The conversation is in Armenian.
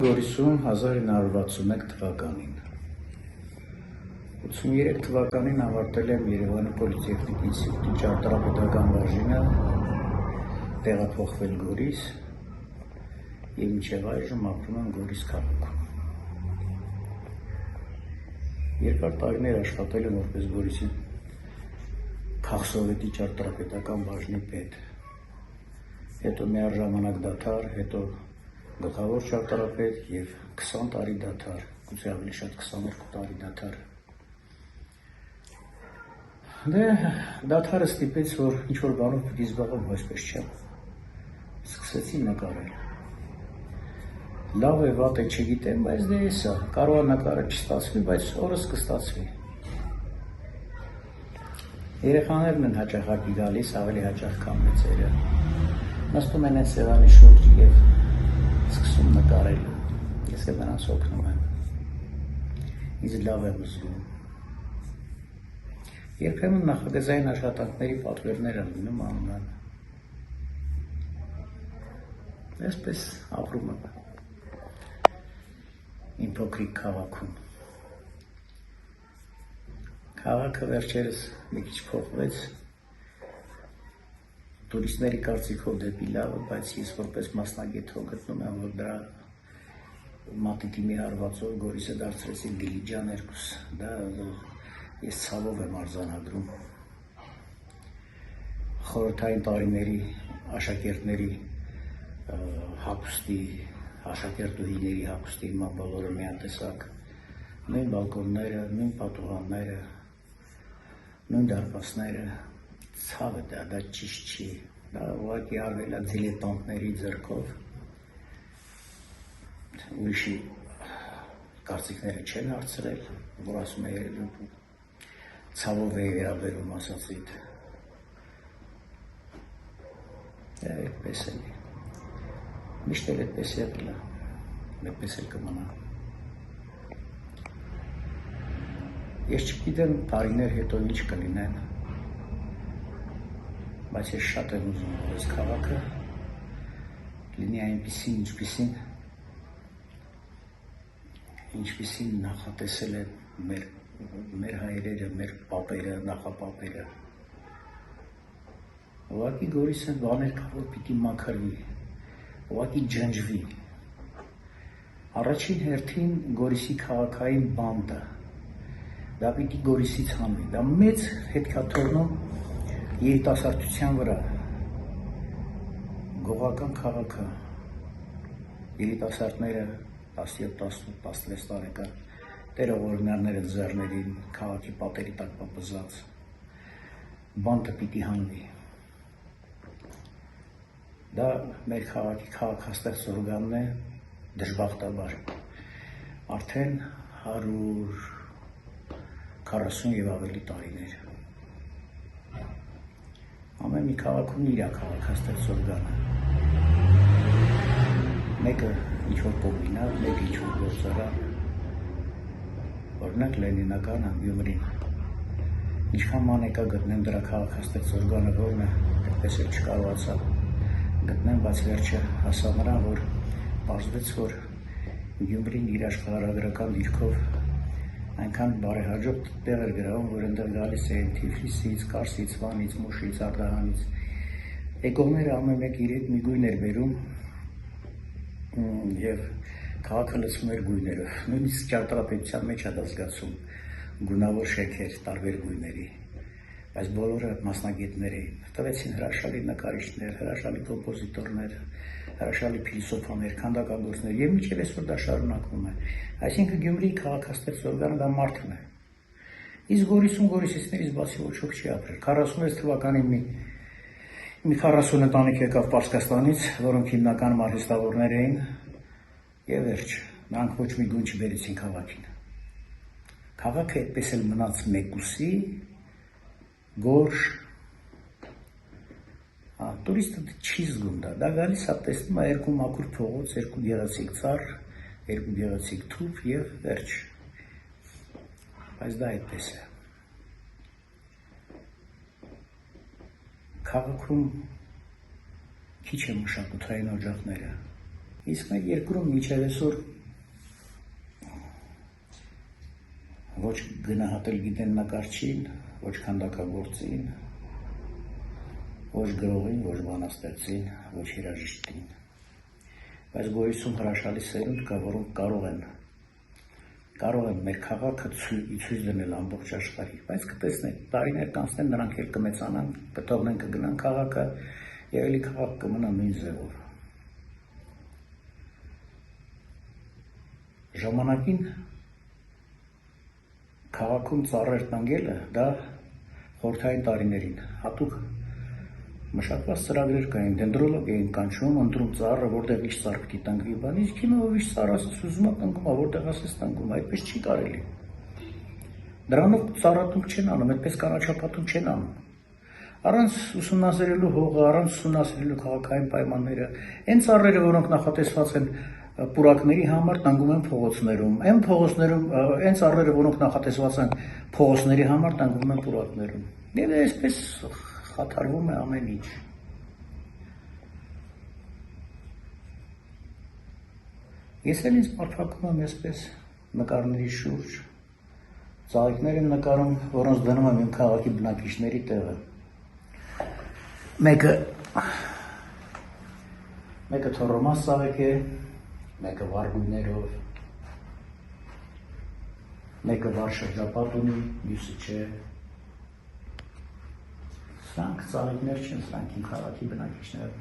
Գորիսում 1961 թվականին 83 թվականին ավարտել եմ Երևանի պոլիտեխնիկ ինստիտուտի ճարտարապետական բաժինը, տեղափոխվել Գորիս և մինչև այժմ ապրում եմ Գորիս քաղաքում։ Երկար տարիներ աշխատել եմ որպես Գորիսի քաղսովետի ճարտարապետական բաժնի պետ, հետո միաժամանակ դադար, հետո գլխավոր ճարտարապետ և 20 տարի դադար, գուցե ավելի շատ 22 տարի դադար։ Դադարը ստիպեց, որ ինչ-որ բանով պիտի զբաղվեմ, այսպես չէ։ Սկսեցի նկարել։ Լավ է, վատ է, չգիտեմ, բայց դե էսա, կարող է նկարը չստացվի, բայց օրս կստացվի։ Երեխաներն են հաճախակի գալիս, ավելի հաճախ քան մեծերը։ Նստում են այս սեղանի շուրջ և սկսում նկարել, ես էլ նրանց օգնում եմ, ինձ լավ եմ զգում։ Երբեմն նախագծային աշխատանքների պատվերներ եմ լինում անում եմ։ Այսպես ապրում եմ իմ փոքրիկ քաղաքում։ Քաղաքը վերջերս մի քիչ փոխվեց, տուրիստների կարծիքով դեպի լավը, բայց ես որպես մասնագետ գտնում եմ, որ դրա մատիտի մի հարվածով Գորիսը դարձրեցին Դիլիջան 2, դա ես ցավով եմ արձանագրում։ Խորհրդային տարիների աշակերտների հագուստի, աշակերտուհիների հագուստի հիմա բոլորը միատեսակ, նույն բալկոնները, նույն պատուհանները, նույն դարպասները, ցավ է դա ճիշտ չի, դա ուղղակի արվել է դիլետանտների ձեռքով, ուրիշի կարծիքները չեն հարցրել, որ ասում է ցավով է վերաբերում ասածիդ։ Այդպես է, միշտ էլ այդպես եղել է, այդպես էլ կմնա։ Ես չգիտեմ տարիներ հետո ինչ կլինեն, բայց ես շատ եմ ուզում, որ այս քաղաքը լինի այնպիսին, ինչպիսին նախատեսել է մեր հայրերը, մեր պապերը, նախապապերը։ Ուղղակի Գորիսը բաներ կա, որ պիտի մաքրվի, ուղղակի ջնջվի։ Առաջին հերթին Գորիսի քաղաքային բանտը, դա պիտի Գորիսից հանվի, դա մեծ հետք է թողնում երիտասարդության վրա, գողական քաղաքը, երիտասարդները 17-18-16 տարեկան, տերողորմյանները ձեռներին, քաղաքի պատերի տակ պապզած, բանտը պիտի հանվի։ Դա մեր քաղաքի քաղաքաստեղծ օրգանն է, դժբախտաբար, արդեն 140 և ավելի տարիներ։ Ամեն մի քաղաքում իր քաղաքաստեղծ օրգանը։ Մեկը ինչ-որ կոմբինատ, մեկը ինչ-որ գործարան, օրինակ Լենինականը Գյումրին։ Ինչքան մանեկա գտնեմ դրա քաղաքաստեղծ օրգանը որն է, այդպես էլ չկարողացա գտնեմ, բայց վերջը հասա նրան, որ պարզվեց, որ Գյումրին իր աշխարհագրական դիրքով այնքան բարեհաջող տեղ էր գրավում, որ այնտեղ գալիս էին Թիֆլիսից, Կարսից, Վանից, Մուշից, Արդահանից։ Եկողները ամեն մեկը իր հետ մի գույն էր բերում և քաղաքը լցվում էր գույներով։ Նույնիսկ ճարտարապետության մեջ է դա զգացում, գունավոր շեքեր տարբեր գույների, բայց բոլորը մասնագետներ էին, տվեցին հրաշալի նկարիչներ, հրաշալի կոմպոզիտորներ, հրաշալի փիլիսոփաներ, քանդակագործներ և մինչև այսօր դա շարունակվում է։ Այսինքն Գյումրիի քաղաքաստեղծ օրգանը դա մարդն է։ Իսկ Գորիսում գորիսցիներից բացի ոչ ոք չի ապրել։ 46 թվականին մի 40 ընտանիք եկավ Պարսկաստանից, որոնք հիմնականում արհեստավորներ էին, և վերջ, նրանք ոչ մի գույն չբերեցին քաղաքին։ Քաղաքը այդպես էլ մնաց մեկուսի, գորշ, տուրիստը չի զգում դա գալիս է, տեսնում է երկու մաքուր փողոց, երկու գեղեցիկ ծառ, երկու գեղեցիկ թուփ և վերջ, բայց դա այդպես է։ Քաղաքում քիչ են մշակութային օջախները, Իսկ մեր երկրում միջև այսօր ոչ գնահատել գիտեն նկարչին, ոչ քանդակագործին, ոչ գրողին, ոչ բանաստեղծին, ոչ երաժիշտին։ Բայց գոյություն հրաշալի սերունդ կա, որոնք կարող են մեր քաղաքը ցույց դնել ամբողջ աշխարհին, բայց կտեսնենք, տարիներ կանցնեն, նրանք էլ կմեծանան, կթողնեն, կգնան քաղաքը, եւ էլի քաղաք կմնա նույն ձևով։ Ժամանակին քաղաքում ծառեր տնկելը դա խորհրդային տարիներին հատուկ մշակված ծրագրեր կային, դենդրոլոգ էին կանչում, ընտրում ծառը, որտեղ ինչ ծառ պիտի տնկվի, բան, իսկ հիմա ով ինչ ծառ ասես ուզում է տնկում, որտեղ ասես տնկում, այդպես չի կարելի։ Դրանով ծառատունք չեն անում, այդպես կանաչապատում չեն անում։ Առանց ուսումնասիրելու հողը, առանց ուսումնասիրելու քաղաքային պայմանները, այն ծառերը, որոնք նախատեսված են պուրակների համար, տնկում են փողոցներում, այն ծառերը, որոնք նախատեսված են փողոցների համար, տնկվում են պուրակներում։ Եվ այսպես խաթարվում է ամեն ինչ։ Ես էլ ինձ մարփակում եմ այսպես նկարների շուրջ, ծաղիկներ եմ նկարում, որոնց դնում եմ իմ քաղաքի բնակիչների տեղը։ Մեկը թոռոմաս ծաղիկ է, մեկը վառ գույներով, մեկը վառ շրջապատ ունի, մյուսը չէ։ Սրանք ծաղիկներ չեն, սրանք իմ քաղաքի բնակիչներ։